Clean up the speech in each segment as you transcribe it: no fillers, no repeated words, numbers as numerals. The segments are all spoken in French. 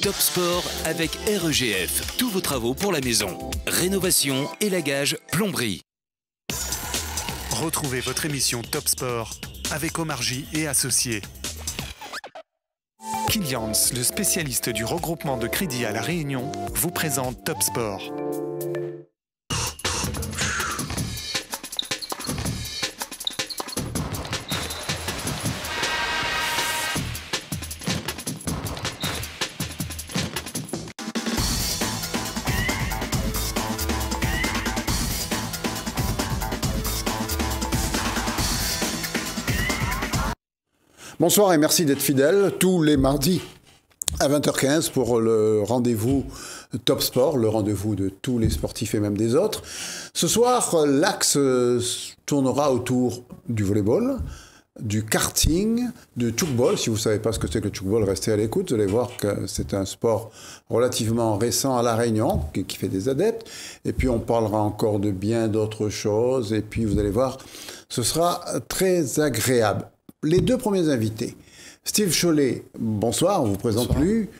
Top Sport avec REGF. Tous vos travaux pour la maison. Rénovation, élagage, plomberie. Retrouvez votre émission Top Sport avec Omar J et associés. Kilians, le spécialiste du regroupement de crédit à La Réunion, vous présente Top Sport. Bonsoir et merci d'être fidèles tous les mardis à 20h15 pour le rendez-vous Top Sport, le rendez-vous de tous les sportifs et même des autres. Ce soir, l'axe tournera autour du volleyball, du karting, du tchoukball. Si vous ne savez pas ce que c'est que le tchoukball, restez à l'écoute. Vous allez voir que c'est un sport relativement récent à La Réunion, qui fait des adeptes. Et puis on parlera encore de bien d'autres choses. Et puis vous allez voir, ce sera très agréable. Les deux premiers invités, Steve Chollet, bonsoir, on ne vous présente plus,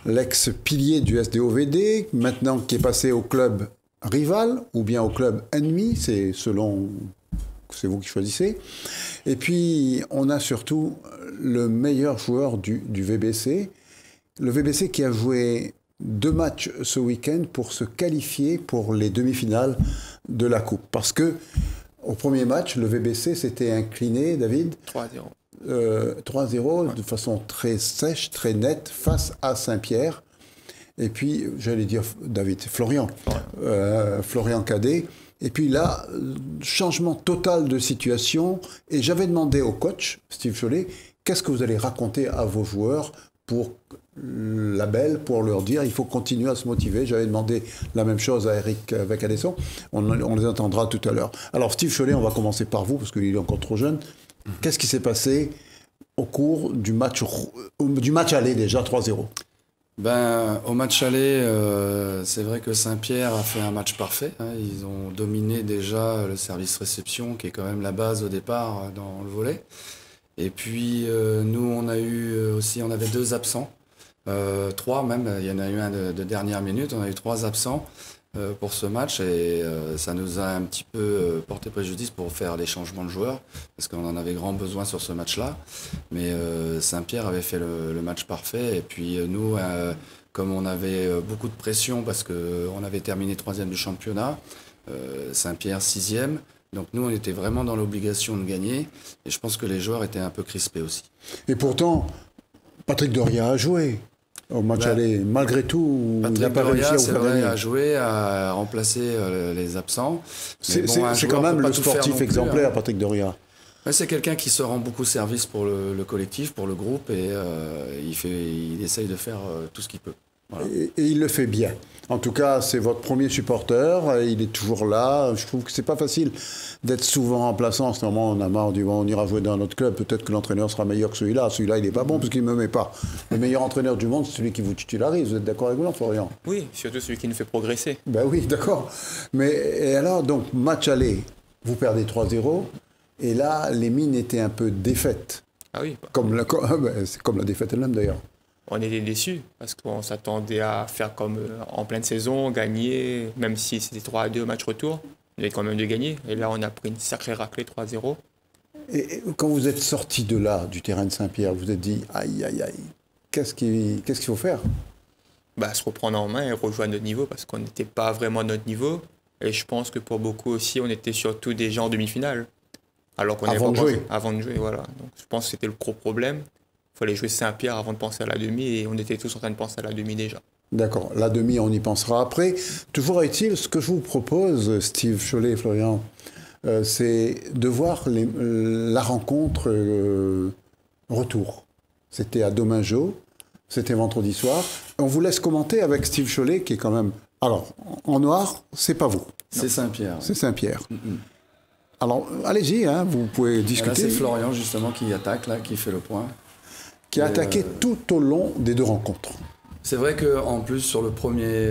l'ex-pilier du SDOVD, maintenant qui est passé au club rival ou bien au club ennemi, c'est vous qui choisissez. Et puis on a surtout le meilleur joueur du VBC, le VBC qui a joué 2 matchs ce week-end pour se qualifier pour les demi-finales de la Coupe. Parce que au premier match, le VBC s'était incliné, David 3-0. 3-0, de façon très sèche, très nette, face à Saint-Pierre. Et puis, j'allais dire Florian Cadet. Et puis là, changement total de situation. Et j'avais demandé au coach, Steve Chollet, qu'est-ce que vous allez raconter à vos joueurs pour la belle, pour leur dire il faut continuer à se motiver. J'avais demandé la même chose à Eric Vacadesson. On les entendra tout à l'heure. Alors Steve Chollet, on va commencer par vous parce qu'il est encore trop jeune. Qu'est-ce qui s'est passé au cours du match aller déjà 3-0? Au match aller, c'est vrai que Saint-Pierre a fait un match parfait. Ils ont dominé déjà le service réception qui est quand même la base au départ dans le volley. Et puis nous on avait 2 absents. 3 même, il y en a eu un de dernière minute, on a eu 3 absents pour ce match et ça nous a un petit peu porté préjudice pour faire les changements de joueurs parce qu'on en avait grand besoin sur ce match-là. Mais Saint-Pierre avait fait le match parfait et puis nous, comme on avait beaucoup de pression parce qu'on avait terminé 3e du championnat, Saint-Pierre 6e, donc nous on était vraiment dans l'obligation de gagner et je pense que les joueurs étaient un peu crispés aussi. Et pourtant, Patrick Doria a joué au match aller. Malgré tout, il n'a pas réussi à vous faire gagner. A joué, à remplacer les absents. C'est quand même le sportif exemplaire, Patrick Doria. C'est quelqu'un qui se rend beaucoup service pour le collectif, pour le groupe, et il essaye de faire tout ce qu'il peut. Voilà. Et il le fait bien. En tout cas, c'est votre premier supporter, il est toujours là. Je trouve que c'est pas facile d'être souvent remplaçant. En ce moment, on a marre, on ira jouer dans un autre club. Peut-être que l'entraîneur sera meilleur que celui-là. Celui-là, il n'est pas bon parce qu'il ne me met pas. Le meilleur entraîneur du monde, c'est celui qui vous titularise. Vous êtes d'accord avec moi, Florian? Oui, surtout celui qui nous fait progresser. Ben oui, d'accord. Et alors, donc, match aller, vous perdez 3-0. Et là, les mines étaient un peu défaites. Ah oui. C'est comme la défaite elle-même, d'ailleurs. On était déçus parce qu'on s'attendait à faire comme en pleine saison, gagner, même si c'était 3-2 au match retour, on avait quand même de gagner. Et là, on a pris une sacrée raclée 3-0. Et quand vous êtes sorti de là, du terrain de Saint-Pierre, vous vous êtes dit aïe, aïe, aïe, qu'est-ce qu'il faut faire? Se reprendre en main et rejouer à notre niveau parce qu'on n'était pas vraiment à notre niveau. Et je pense que pour beaucoup aussi, on était surtout déjà en demi-finale. Alors qu'on avant de jouer, voilà. Donc je pense que c'était le gros problème. Il fallait jouer Saint-Pierre avant de penser à la demi et on était tous en train de penser à la demi déjà. D'accord, la demi, on y pensera après. Toujours est-il, ce que je vous propose, Steve Chollet et Florian, c'est de voir la rencontre retour. C'était à Domingo, c'était vendredi soir. On vous laisse commenter avec Steve Chollet qui est quand même... Alors, en noir, c'est pas vous. C'est Saint-Pierre. C'est Saint-Pierre. Alors, allez-y, vous pouvez discuter. Là, c'est Florian, justement, qui attaque, là, qui fait le point. Qui a attaqué tout au long des 2 rencontres. C'est vrai qu'en plus, sur le premier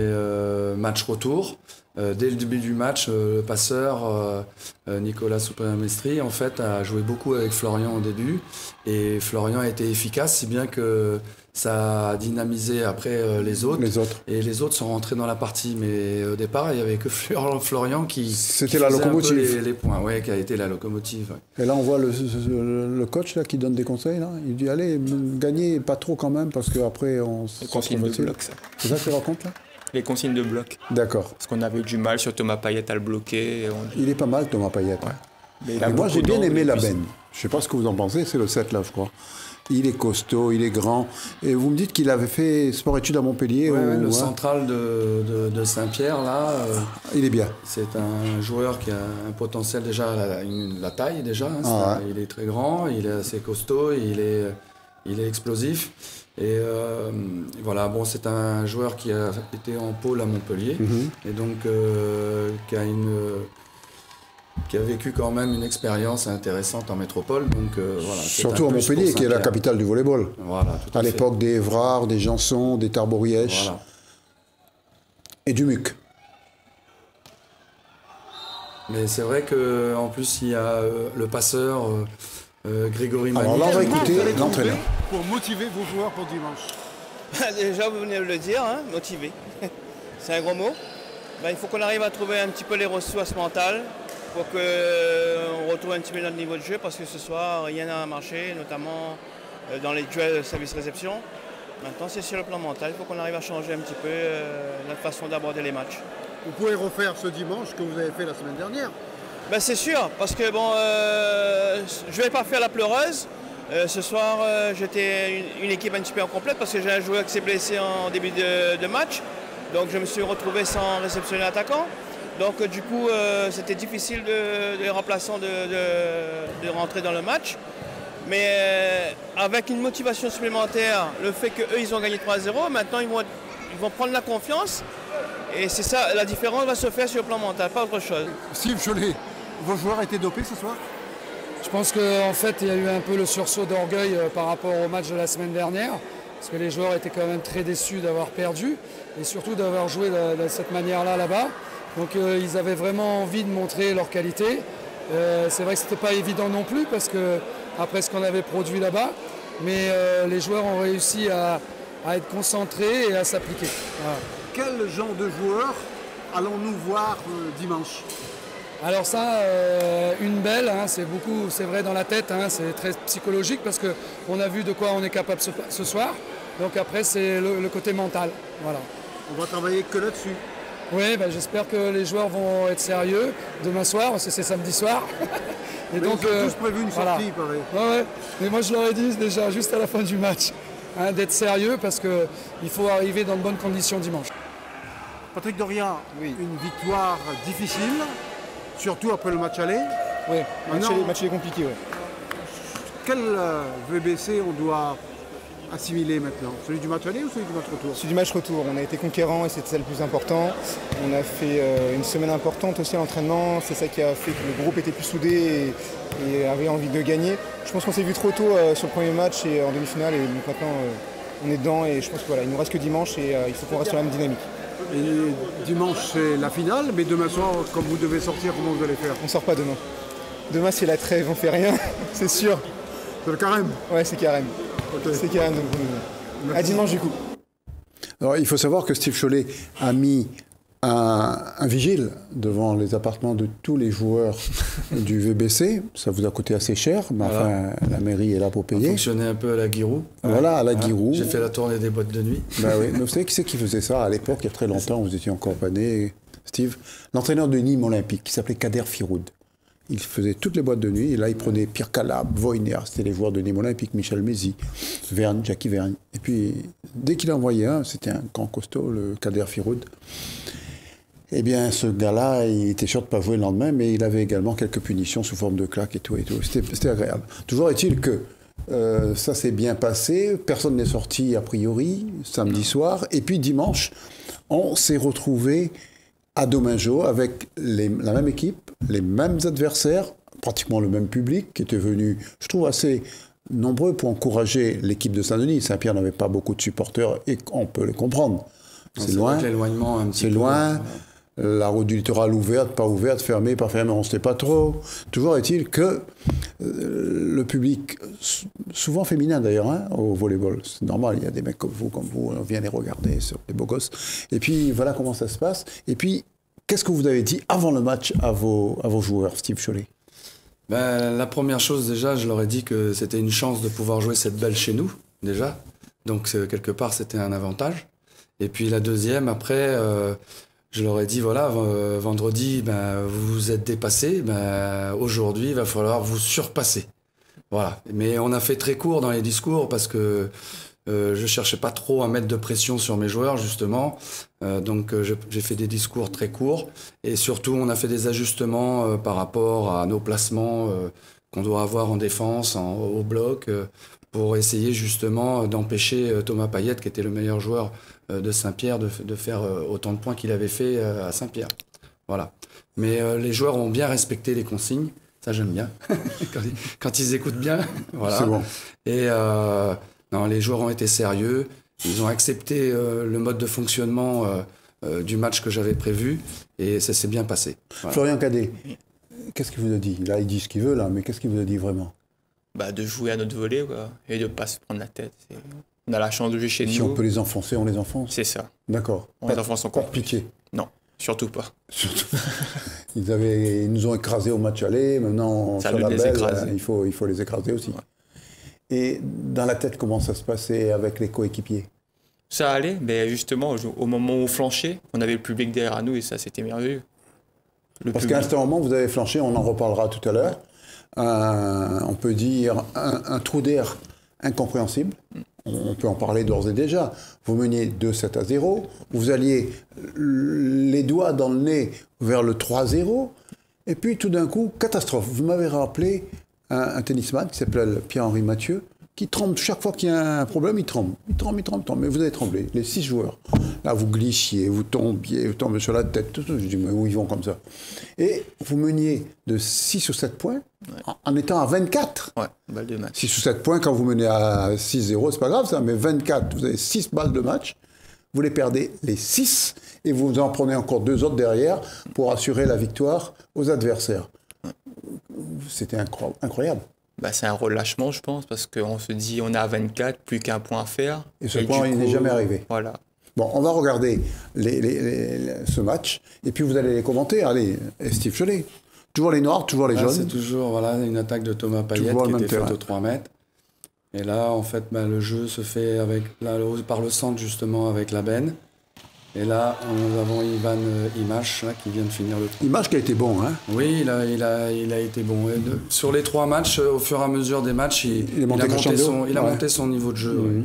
match retour, dès le début du match, le passeur Nicolas Soupramestri en fait a joué beaucoup avec Florian au début et Florian a été efficace, si bien que ça a dynamisé après les autres. Et les autres sont rentrés dans la partie, mais au départ il n'y avait que Florian qui c'était la locomotive. Les points, ouais, qui a été la locomotive. Ouais. Et là on voit le coach là qui donne des conseils là. Il dit allez gagnez pas trop quand même parce qu'après on se consigne de bloc ça. C'est ça que tu racontes là? Les consignes de bloc. D'accord. Parce qu'on avait du mal sur Thomas Payet à le bloquer. Il est pas mal Thomas Payet. Ouais. Mais moi j'ai bien aimé la benne. Je sais pas ce que vous en pensez, c'est le 7 là je crois. Il est costaud, il est grand. Et vous me dites qu'il avait fait sport-études à Montpellier. Le central de Saint-Pierre là. Il est bien. C'est un joueur qui a un potentiel déjà, la taille déjà. Hein, il est très grand, il est assez costaud, il est explosif. Et voilà, bon, c'est un joueur qui a été en pôle à Montpellier et donc qui a vécu quand même une expérience intéressante en métropole. Donc, voilà, surtout à Montpellier, qui est la capitale du volleyball. Voilà, tout à l'époque des Évrard, des Janson, des Tarborièche et du Muc. Mais c'est vrai qu'en plus, il y a le passeur Grégory Mani. Alors là, on va écouter l'entraîneur. Pour motiver vos joueurs pour dimanche. Déjà, vous venez de le dire, hein, motiver. C'est un gros mot. Il faut qu'on arrive à trouver un petit peu les ressources mentales pour qu'on retrouve un petit peu notre niveau de jeu, parce que ce soir, rien n'a marché, notamment dans les duels service-réception. Maintenant, c'est sur le plan mental. Il faut qu'on arrive à changer un petit peu notre façon d'aborder les matchs. Vous pouvez refaire ce dimanche ce que vous avez fait la semaine dernière. C'est sûr, parce que bon, je ne vais pas faire la pleureuse. Ce soir, j'étais une équipe un petit peu incomplète parce que j'ai un joueur qui s'est blessé en début de match. Donc je me suis retrouvé sans réceptionner attaquant. Donc du coup, c'était difficile de les remplaçants de rentrer dans le match. Mais avec une motivation supplémentaire, le fait qu'eux, ils ont gagné 3-0, maintenant ils vont prendre la confiance. Et c'est ça, la différence va se faire sur le plan mental, pas autre chose. Steve Cholet, vos joueurs étaient dopés ce soir? Je pense qu'en fait, il y a eu un peu le sursaut d'orgueil par rapport au match de la semaine dernière, parce que les joueurs étaient quand même très déçus d'avoir perdu, et surtout d'avoir joué de cette manière-là là-bas. Donc ils avaient vraiment envie de montrer leur qualité. C'est vrai que ce n'était pas évident non plus, parce que après ce qu'on avait produit là-bas, mais les joueurs ont réussi à être concentrés et à s'appliquer. Voilà. Quel genre de joueurs allons-nous voir dimanche? Alors ça, une belle, hein, c'est vrai dans la tête, hein, c'est très psychologique parce qu'on a vu de quoi on est capable ce soir. Donc après, c'est le côté mental. Voilà. On va travailler que là-dessus. Oui, j'espère que les joueurs vont être sérieux demain soir, parce que c'est samedi soir. Et donc, ils ont tous prévu une sortie, pareil. Ouais. Mais moi, je leur ai dit déjà, juste à la fin du match, hein, d'être sérieux parce qu'il faut arriver dans de bonnes conditions dimanche. Patrick Doria, une victoire difficile, surtout après le match aller. Oui, le match est compliqué. Ouais. Quel VBC on doit assimiler maintenant? Celui du match aller ou celui du match retour? Celui du match retour. On a été conquérant et c'était ça le plus important. On a fait une semaine importante aussi à l'entraînement. C'est ça qui a fait que le groupe était plus soudé et avait envie de gagner. Je pense qu'on s'est vu trop tôt sur le premier match et en demi-finale. Et donc maintenant, on est dedans et je pense qu'il ne nous reste que dimanche et il faut qu'on reste sur la même dynamique. Et dimanche, c'est la finale, mais demain soir, comme vous devez sortir, comment vous allez faire? On ne sort pas demain. Demain, c'est la trêve, on ne fait rien, c'est sûr. C'est le carême? Ouais, c'est carême. Okay. C'est carême, donc à dimanche du coup. Alors, il faut savoir que Steve Cholet a mis un vigile devant les appartements de tous les joueurs du VBC. Ça vous a coûté assez cher, mais enfin, la mairie est là pour payer. On fonctionnait un peu à la Guirou. Voilà, à la Guirou. J'ai fait la tournée des boîtes de nuit. Oui. Mais vous savez qui c'est qui faisait ça à l'époque, il y a très longtemps, vous étiez encore pas né, Steve? L'entraîneur de Nîmes Olympique, qui s'appelait Kader Firoud. Il faisait toutes les boîtes de nuit, et là il prenait Pierre Calab, Voyner, c'était les joueurs de Nîmes Olympique, Michel Mézy, Verne, Jackie Vergne. Et puis, dès qu'il envoyait un, c'était un grand costaud, le Kader Firoud. Eh bien, ce gars-là, il était sûr de ne pas jouer le lendemain, mais il avait également quelques punitions sous forme de claques et tout. C'était agréable. Toujours est-il que ça s'est bien passé, personne n'est sorti a priori, samedi soir, et puis dimanche, on s'est retrouvé à Domingeau avec la même équipe, les mêmes adversaires, pratiquement le même public qui était venu, je trouve, assez nombreux pour encourager l'équipe de Saint-Denis. Saint-Pierre n'avait pas beaucoup de supporters et on peut les comprendre. C'est loin. L'éloignement un petit peu. C'est loin. la route du littoral ouverte, pas ouverte, fermée, pas fermée, on ne sait pas trop. Toujours est-il que le public, souvent féminin d'ailleurs, hein, au volleyball, c'est normal, il y a des mecs comme vous, on vient les regarder sur des beaux gosses. Et puis voilà comment ça se passe. Et puis, qu'est-ce que vous avez dit avant le match à vos joueurs, Steve Chollet? Ben, la première chose déjà, je leur ai dit que c'était une chance de pouvoir jouer cette balle chez nous, déjà. Donc quelque part, c'était un avantage. Et puis la deuxième, après, je leur ai dit, voilà, vendredi, ben, vous vous êtes dépassés, ben, aujourd'hui, il va falloir vous surpasser. Voilà. Mais on a fait très court dans les discours parce que je cherchais pas trop à mettre de pression sur mes joueurs, justement. Donc j'ai fait des discours très courts. Et surtout, on a fait des ajustements par rapport à nos placements qu'on doit avoir en défense, au bloc, pour essayer justement d'empêcher Thomas Payet, qui était le meilleur joueur de Saint-Pierre, de faire autant de points qu'il avait fait à Saint-Pierre. Voilà. Mais les joueurs ont bien respecté les consignes. Ça, j'aime bien. quand ils écoutent bien. Voilà. C'est bon. Et non, les joueurs ont été sérieux. Ils ont accepté le mode de fonctionnement du match que j'avais prévu. Et ça s'est bien passé. Voilà. Florian Cadet, qu'est-ce qu'il vous a dit? Là, il dit ce qu'il veut, là, mais qu'est-ce qu'il vous a dit vraiment? Bah, de jouer à notre volley, quoi, et de ne pas se prendre la tête. On a la chance de jouer chez nous. Si on peut les enfoncer, on les enfonce. C'est ça. D'accord. On les enfonce encore. Pas de pitié. Non, surtout pas. Surtout. Ils nous ont écrasés au match aller. Maintenant, ça sur la belle, il faut les écraser aussi. Ouais. Et dans la tête, comment ça se passait avec les coéquipiers? Ça allait, mais justement, au moment où on flanchait, on avait le public derrière nous et ça, c'était merveilleux. Parce qu'à un certain moment, vous avez flanché, on en reparlera tout à l'heure. On peut dire un trou d'air incompréhensible. On peut en parler d'ores et déjà. Vous meniez 2-7 à 0. Vous alliez les doigts dans le nez vers le 3-0. Et puis tout d'un coup, catastrophe. Vous m'avez rappelé un tennisman qui s'appelle Pierre-Henri Mathieu, qui tremble chaque fois qu'il y a un problème, il tremble. Mais vous avez tremblé, les 6 joueurs. Là, vous glissiez, vous tombez sur la tête. Tout. Je dis, mais où ils vont comme ça? Et vous meniez de 6 ou 7 points en étant à 24. Ouais, balle de match. 6 ou 7 points quand vous menez à 6-0, c'est pas grave ça, mais 24, vous avez 6 balles de match. Vous les perdez les 6 et vous en prenez encore 2 autres derrière pour assurer la victoire aux adversaires. C'était incroyable. Bah, c'est un relâchement, je pense, parce qu'on se dit on est à 24, plus qu'un point à faire. Et ce point, il n'est jamais arrivé. Voilà. Bon, on va regarder ce match, et puis vous allez les commenter. Allez, Steve Chollet. Toujours les noirs, toujours les jaunes. C'est toujours une attaque de Thomas Payet qui était faite aux 3 mètres. Et là, en fait, le jeu se fait par le centre, justement, avec la benne. Et là, nous avons Ivan Imash là, qui vient de finir le 3. Imash qui a été bon, hein? Oui, il a été bon. Et sur les 3 matchs, au fur et à mesure des matchs, il a monté son niveau de jeu.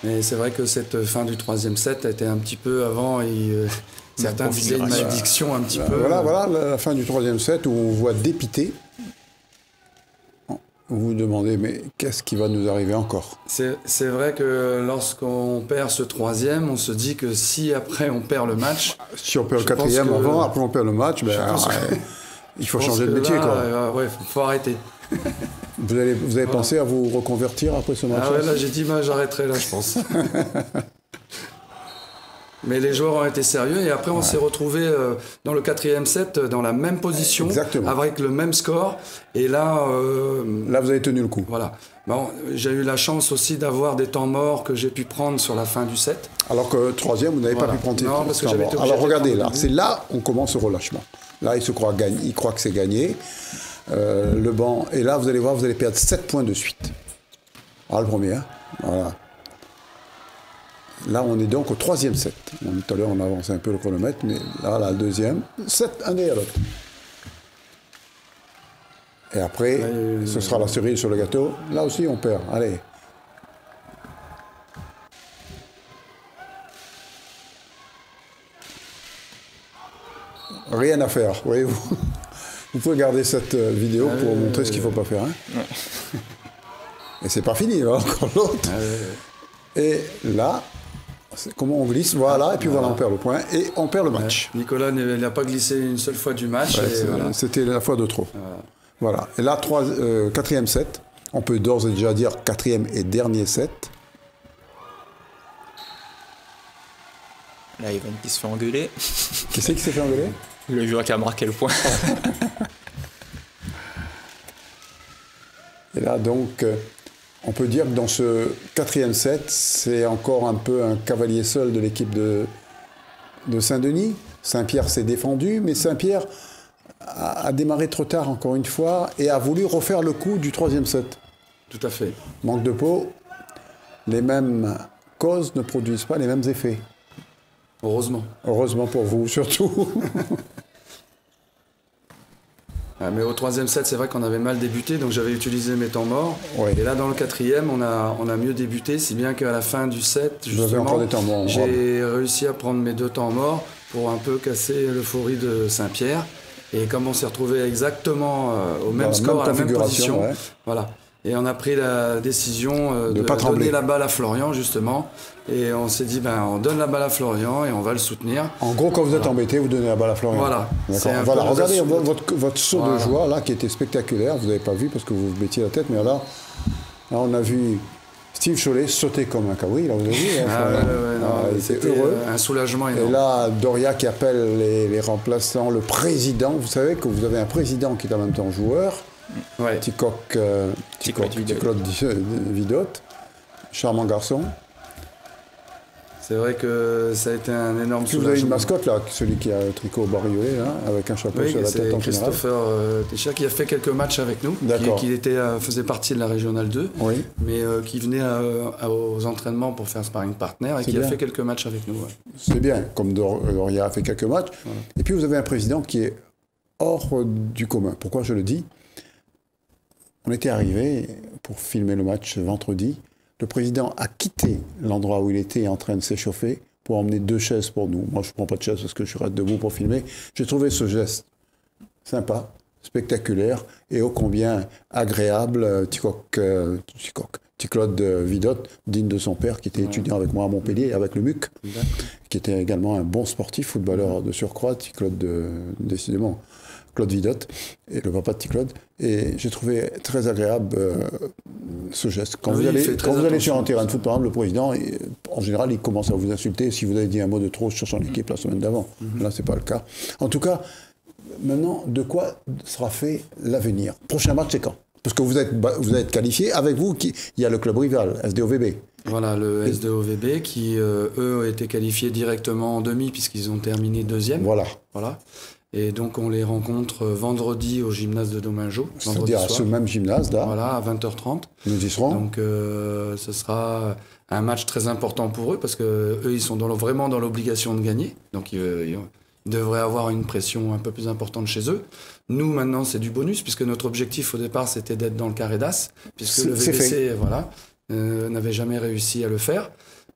Mais c'est vrai que cette fin du 3e set était un petit peu avant. Certains disaient une malédiction un petit peu. Voilà la fin du 3e set où on voit dépité. Vous vous demandez, mais qu'est-ce qui va nous arriver encore? C'est vrai que lorsqu'on perd ce 3e, on se dit que si après on perd le match... Si on perd le 4e avant, après on perd le match, il faut changer de métier. Il faut arrêter. Vous avez pensé à vous reconvertir après ce match? Ah ouais, là j'ai dit, j'arrêterai là, je pense. Mais les joueurs ont été sérieux et après on s'est retrouvés dans le 4e set dans la même position. Exactement. Avec le même score. Et là... là vous avez tenu le coup. Voilà. Bon, j'ai eu la chance aussi d'avoir des temps morts que j'ai pu prendre sur la fin du set. Alors que 3e, vous n'avez pas pu prendre non, parce que j'avais été Alors regardez là, c'est là on commence le relâchement. Là il croit que c'est gagné. Le banc, et là vous allez voir, vous allez perdre 7 points de suite. Alors le premier, voilà. Là, on est donc au 3e set. Tout à l'heure, on a avancé un peu le chronomètre, mais là, le 2e, 7, un derrière l'autre. Et après, ce sera la cerise sur le gâteau. Là aussi, on perd. Allez. Rien à faire, voyez-vous. Vous pouvez garder cette vidéo pour montrer ce qu'il ne faut pas faire. Hein. Ouais. Et c'est pas fini, là, encore l'autre. Et là... Comment on glisse, voilà, et puis voilà, on perd le point, et on perd le match. Nicolas n'a pas glissé une seule fois du match. C'était la fois de trop. Voilà. Et là, 4e set, on peut d'ores et déjà dire 4e et dernier set. Là, Evan qui se fait engueuler. Qui c'est qui s'est fait engueuler? Le joueur qui a marqué le point. Et là, donc, on peut dire que dans ce 4e set, c'est encore un peu un cavalier seul de l'équipe de Saint-Denis. Saint-Pierre s'est défendu, mais Saint-Pierre a démarré trop tard, encore une fois, et a voulu refaire le coup du 3e set. Tout à fait. Manque de peau, les mêmes causes ne produisent pas les mêmes effets. Heureusement. Heureusement pour vous, surtout. Mais au 3e set, c'est vrai qu'on avait mal débuté, donc j'avais utilisé mes temps morts. Oui. Et là, dans le 4e, on a mieux débuté, si bien qu'à la fin du set, encore des temps morts, j'ai réussi à prendre mes 2 temps morts pour un peu casser l'euphorie de Saint-Pierre. Et comme on s'est retrouvé exactement au même score, à la même position, ouais. Voilà. Et on a pris la décision de pas donner la balle à Florian, justement. Et on s'est dit, on donne la balle à Florian et on va le soutenir. En gros, quand vous êtes embêté, vous donnez la balle à Florian. Voilà. Voilà. Regardez votre saut de joie, là, qui était spectaculaire. Vous n'avez pas vu parce que vous vous mettiez la tête, mais là, on a vu Steve Cholet sauter comme un cabri, là, vous avez vu. Il était heureux. Un soulagement énorme. Et là, Doria qui appelle les remplaçants, le président. Vous savez que vous avez un président qui est en même temps joueur. Ouais. Claude Vidotte, charmant garçon. C'est vrai que ça a été un énorme soulagement. Vous avez une mascotte là, celui qui a le tricot bariolé là, avec un chapeau sur la tête en général. Christopher Téchia qui a fait quelques matchs avec nous, qui faisait partie de la Régionale 2, oui. mais qui venait aux entraînements pour faire sparring partner et qui a fait quelques matchs avec nous. Ouais. C'est bien, comme Doria a fait quelques matchs. Voilà. Et puis vous avez un président qui est hors du commun. Pourquoi je le dis? On était arrivé pour filmer le match vendredi. Le président a quitté l'endroit où il était en train de s'échauffer pour emmener 2 chaises pour nous. Moi, je ne prends pas de chaise parce que je suis debout pour filmer. J'ai trouvé ce geste sympa, spectaculaire et ô combien agréable. Petit Claude Vidotte, digne de son père, qui était étudiant avec moi à Montpellier, avec le MUC, qui était également un bon sportif, footballeur de surcroît. Petit Claude, décidément. Claude Vidotte, et le papa de Petit Claude. Et j'ai trouvé très agréable ce geste. Quand vous allez sur un terrain de foot, par exemple, le président, en général, il commence à vous insulter si vous avez dit un mot de trop sur son équipe la semaine d'avant. Là, c'est pas le cas. En tout cas, maintenant, de quoi sera fait l'avenir? Prochain match, c'est quand? Parce que vous êtes qualifié. Avec vous, il y a le club rival, SDOVB. Voilà, le SDOVB qui, eux, ont été qualifiés directement en demi puisqu'ils ont terminé 2e. Voilà. Et donc, on les rencontre vendredi au gymnase de Domingo. C'est-à-dire à ce même gymnase, là. Voilà, à 20h30. Nous y serons. Donc, ce sera un match très important pour eux parce qu'eux, ils sont vraiment dans l'obligation de gagner. Donc, ils devraient avoir une pression un peu plus importante chez eux. Nous, maintenant, c'est du bonus puisque notre objectif au départ, c'était d'être dans le carré d'as. Puisque le VBC, n'avait jamais réussi à le faire.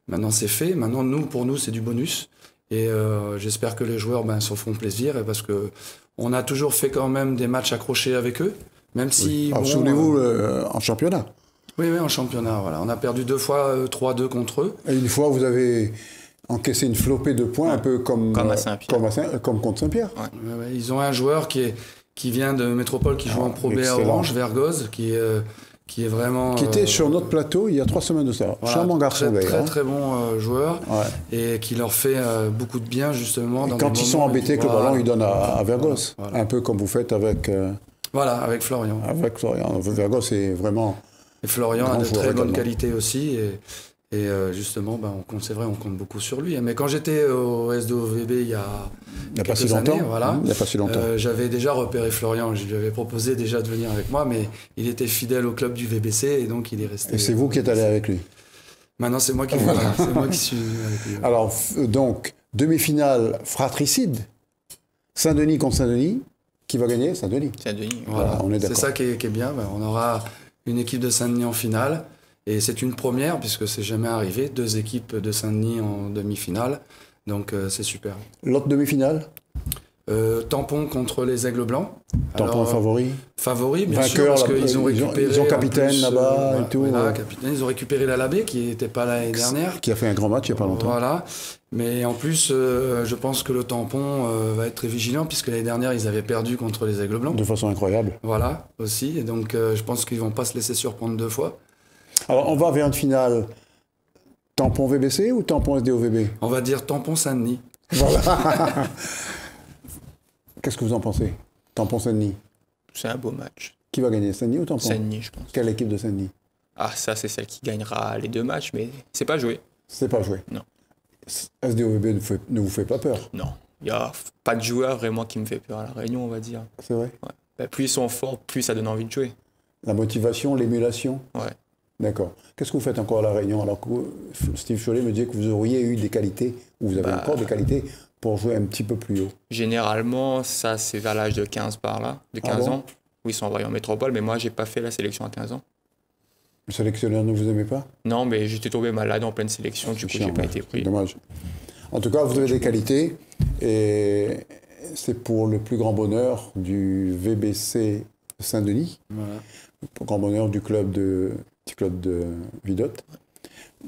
Maintenant, c'est fait. Maintenant, pour nous, c'est du bonus. Et j'espère que les joueurs s'en feront plaisir parce qu'on a toujours fait quand même des matchs accrochés avec eux, même si... Alors, souvenez-vous, en championnat. Oui, en championnat, voilà. On a perdu 2 fois 3-2 contre eux. Et une fois, vous avez encaissé une flopée de points, un peu comme à Saint-Pierre. Comme contre Saint-Pierre. Ouais. Ils ont un joueur qui vient de Métropole, qui joue en Pro B à Orange, Vergoz, qui est vraiment... Qui était sur notre plateau il y a 3 semaines de ça. Voilà, charmant garçon d'ailleurs. Très bon joueur et qui leur fait beaucoup de bien justement. Et quand ils sont embêtés que le ballon, ils donnent à Vergoz. Voilà. Un peu comme vous faites avec... avec Florian. Avec Florian. Vergoz, c'est vraiment... Et Florian a de très bonnes qualités aussi. Et justement, c'est vrai, on compte beaucoup sur lui. Mais quand j'étais au SDOVB il y a pas si longtemps, il n'y a pas si longtemps, j'avais déjà repéré Florian. Je lui avais proposé déjà de venir avec moi, mais il était fidèle au club du VBC et donc il est resté. Et c'est vous qui êtes allé avec lui? Maintenant, c'est moi qui suis venu avec lui. Alors, donc, demi-finale fratricide. Saint-Denis contre Saint-Denis. Qui va gagner? Saint-Denis. Saint-Denis, voilà, on est d'accord. C'est ça qui est bien. On aura une équipe de Saint-Denis en finale. Et c'est une première, puisque c'est jamais arrivé. 2 équipes de Saint-Denis en demi-finale. Donc, c'est super. L'autre demi-finale? Tampon contre les Aigles Blancs. Tampon favori? Favori, bien vainqueur, sûr, parce qu'ils ont récupéré... Ils ont capitaine là-bas et tout. Voilà, capitaine. Ils ont récupéré l'Alabé, qui n'était pas l'année dernière. Qui a fait un grand match il n'y a pas longtemps. Voilà. Mais en plus, je pense que le Tampon va être très vigilant, puisque l'année dernière, ils avaient perdu contre les Aigles Blancs. De façon incroyable. Voilà, aussi. Et donc, je pense qu'ils ne vont pas se laisser surprendre 2 fois. Alors, on va vers une finale Tampon VBC ou tampon SDOVB? On va dire tampon Saint-Denis. Voilà. Qu'est-ce que vous en pensez? Tampon Saint-Denis. C'est un beau match. Qui va gagner, Saint-Denis ou Tampon? Saint-Denis, je pense. Quelle équipe de Saint-Denis? Ah, ça, c'est celle qui gagnera les 2 matchs, mais c'est pas joué. C'est pas joué. Non. SDOVB ne vous fait pas peur? Non. Il n'y a pas de joueur vraiment qui me fait peur à La Réunion, on va dire. C'est vrai? Ouais. Bah, plus ils sont forts, plus ça donne envie de jouer. La motivation, l'émulation? Ouais. D'accord. Qu'est-ce que vous faites encore à La Réunion? Alors que Steve Chollet me dit que vous auriez eu des qualités, ou vous avez encore des qualités, pour jouer un petit peu plus haut. Généralement, ça, c'est vers l'âge de 15 par là, de 15 ans, où ils sont envoyés en métropole, mais moi, j'ai pas fait la sélection à 15 ans. Le sélectionneur ne vous aimait pas? Non, mais j'étais tombé malade en pleine sélection, du coup, j'ai pas été pris. Dommage. En tout cas, vous avez des qualités, et c'est pour le plus grand bonheur du VBC Saint-Denis, Voilà. le plus grand bonheur du club de Vidotte.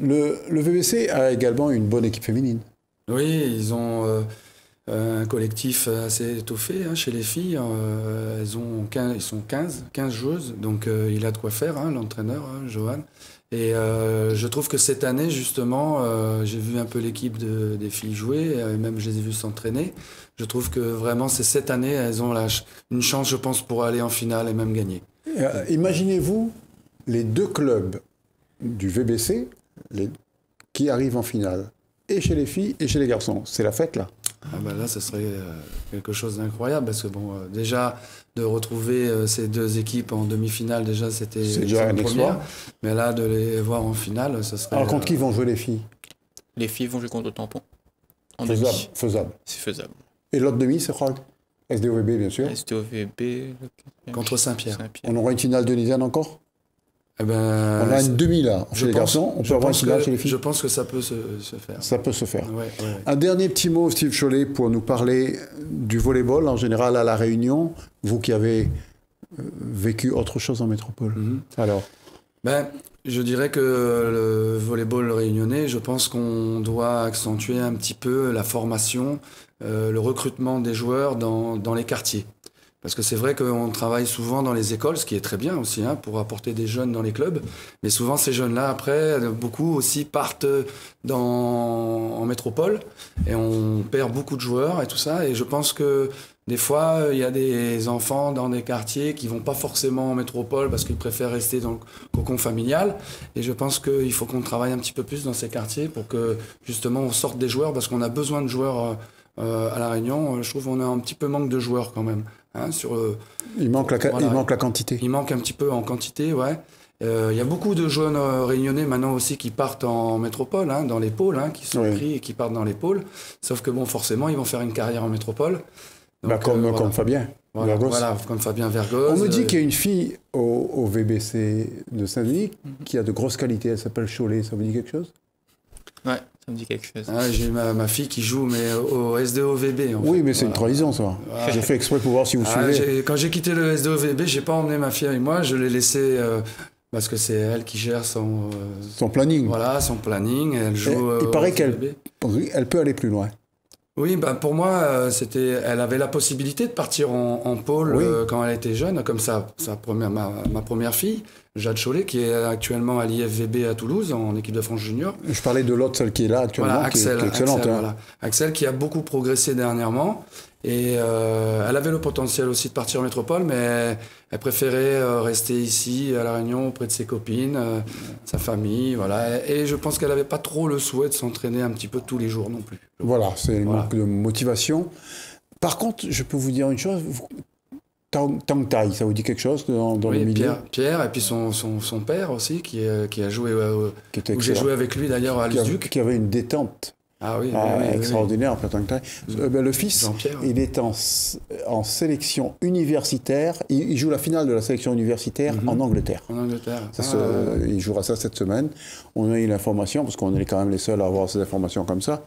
Le VBC a également une bonne équipe féminine. Oui, ils ont un collectif assez étoffé chez les filles. Ils sont 15 joueuses, donc il a de quoi faire, l'entraîneur, Johan. Et je trouve que cette année, justement, j'ai vu un peu l'équipe des filles jouer, et même je les ai vues s'entraîner. Je trouve que vraiment, c'est cette année, elles ont une chance, je pense, pour aller en finale et même gagner. Imaginez-vous les 2 clubs du VBC qui arrivent en finale, et chez les filles et chez les garçons. C'est la fête, là. Ah bah là, ce serait quelque chose d'incroyable, parce que déjà, de retrouver ces 2 équipes en demi-finale, déjà, c'était déjà une un première. Mais là, de les voir en finale, ce serait... Alors, contre qui vont jouer les filles? Les filles vont jouer contre Tampon. En Faisable. demi. Faisable. C'est faisable. Et l'autre demi, c'est quoi? SDOVB, bien sûr. SDOVB. Contre Saint-Pierre. On aura une finale denisienne encore? Eh ben, on a une demi là, chez les garçons, on peut avoir une finale chez les filles. Je pense que ça peut se faire. Ça peut se faire. Ouais. Un dernier petit mot, Steve Chollet, pour nous parler du volleyball en général à La Réunion, vous qui avez vécu autre chose en métropole. Alors je dirais que le volleyball réunionnais, je pense qu'on doit accentuer un petit peu la formation, le recrutement des joueurs dans les quartiers. Parce que c'est vrai qu'on travaille souvent dans les écoles, ce qui est très bien aussi, pour apporter des jeunes dans les clubs. Mais souvent, ces jeunes-là, après, beaucoup aussi partent en métropole. Et on perd beaucoup de joueurs et tout ça. Et je pense que des fois, il y a des enfants dans des quartiers qui vont pas forcément en métropole parce qu'ils préfèrent rester dans le cocon familial. Et je pense qu'il faut qu'on travaille un petit peu plus dans ces quartiers pour que, justement, on sorte des joueurs, parce qu'on a besoin de joueurs à La Réunion. Je trouve qu'on a un petit peu manque de joueurs quand même. Il manque la quantité. Il manque un petit peu en quantité, ouais. Il y a beaucoup de jeunes réunionnais maintenant aussi qui partent en métropole, dans les pôles, qui sont pris et qui partent dans les pôles. Sauf que forcément, ils vont faire une carrière en métropole. Donc, comme Fabien Vergos. Voilà, comme Fabien Vergos. On me dit qu'il y a une fille au VBC de Saint-Denis qui a de grosses qualités. Elle s'appelle Chollet. Ça vous dit quelque chose? Ouais, ça me dit quelque chose. J'ai ma fille qui joue, mais au SDOVB. Oui, mais c'est une trahison, ça. Voilà. J'ai fait exprès pour voir si vous suivez. Quand j'ai quitté le SDOVB, j'ai pas emmené ma fille avec moi. Je l'ai laissée parce que c'est elle qui gère son planning. Voilà, son planning. Elle joue. Il paraît qu'elle peut aller plus loin. Oui, pour moi, elle avait la possibilité de partir en pôle quand elle était jeune, comme ma première fille, Jade Chollet, qui est actuellement à l'IFVB à Toulouse, en équipe de France junior. Je parlais de l'autre, celle qui est là actuellement, qui est excellente. Axel, qui a beaucoup progressé dernièrement. Et elle avait le potentiel aussi de partir en métropole, mais elle préférait rester ici, à La Réunion, auprès de ses copines, sa famille, voilà. Et je pense qu'elle n'avait pas trop le souhait de s'entraîner un petit peu tous les jours non plus. Voilà, c'est un manque de motivation. Par contre, je peux vous dire une chose, Tang Tai, ça vous dit quelque chose dans le milieu? Pierre, et puis son père aussi, qui a joué, où j'ai joué avec lui d'ailleurs à Luduc. Qui avait une détente. Extraordinaire après Tang Tai. Le fils, il est en sélection universitaire. Il joue la finale de la sélection universitaire en Angleterre. En Angleterre. Il jouera ça cette semaine. On a eu l'information, parce qu'on est quand même les seuls à avoir ces informations comme ça,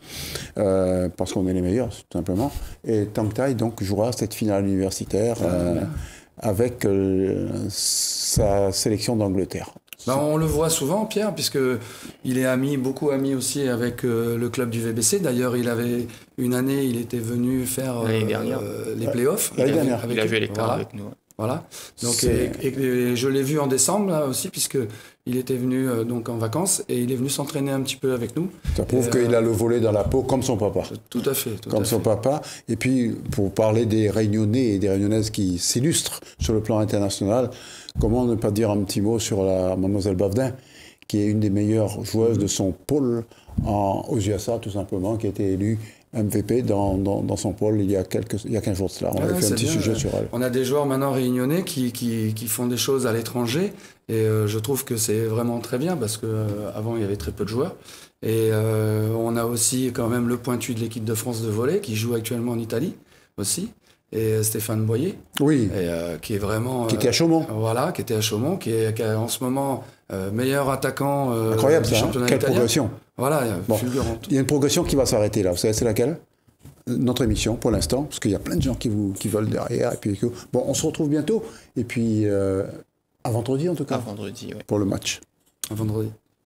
parce qu'on est les meilleurs, tout simplement. Et Tang Tai, donc, jouera cette finale universitaire avec sa sélection d'Angleterre. On le voit souvent, Pierre, puisqu'il est beaucoup ami aussi avec le club du VBC. D'ailleurs, une année, il était venu faire les playoffs. L'année dernière. Il a joué les quarts avec nous. Voilà. Donc, C'est- et je l'ai vu en décembre là, aussi, puisque il était venu donc en vacances et il est venu s'entraîner un petit peu avec nous. Ça prouve qu'il a le volet dans la peau comme son papa. Tout à fait. Comme son papa. Et puis, pour parler des Réunionnais et des Réunionnaises qui s'illustrent sur le plan international, comment ne pas dire un petit mot sur la mademoiselle Bavdin, qui est une des meilleures joueuses de son pôle aux USA, tout simplement, qui a été élue MVP dans son pôle il y a 15 jours de cela. On avait fait un petit sujet sur elle. On a des joueurs maintenant réunionnais qui font des choses à l'étranger et je trouve que c'est vraiment très bien parce qu'avant il y avait très peu de joueurs. Et on a aussi quand même le pointu de l'équipe de France de volley qui joue actuellement en Italie aussi. Et Stéphane Boyer, oui, qui est vraiment... Qui était à Chaumont. Voilà, qui était à Chaumont, qui est en ce moment meilleur attaquant incroyable, du ça, championnat quelle italien. progression. Voilà, Bon. fulgurante. Il y a une progression qui va s'arrêter là. Vous savez, c'est laquelle? Notre émission, pour l'instant, parce qu'il y a plein de gens qui veulent derrière. Et puis, bon, on se retrouve bientôt. Et puis, à vendredi, en tout cas. À vendredi, oui. Pour le match. À vendredi.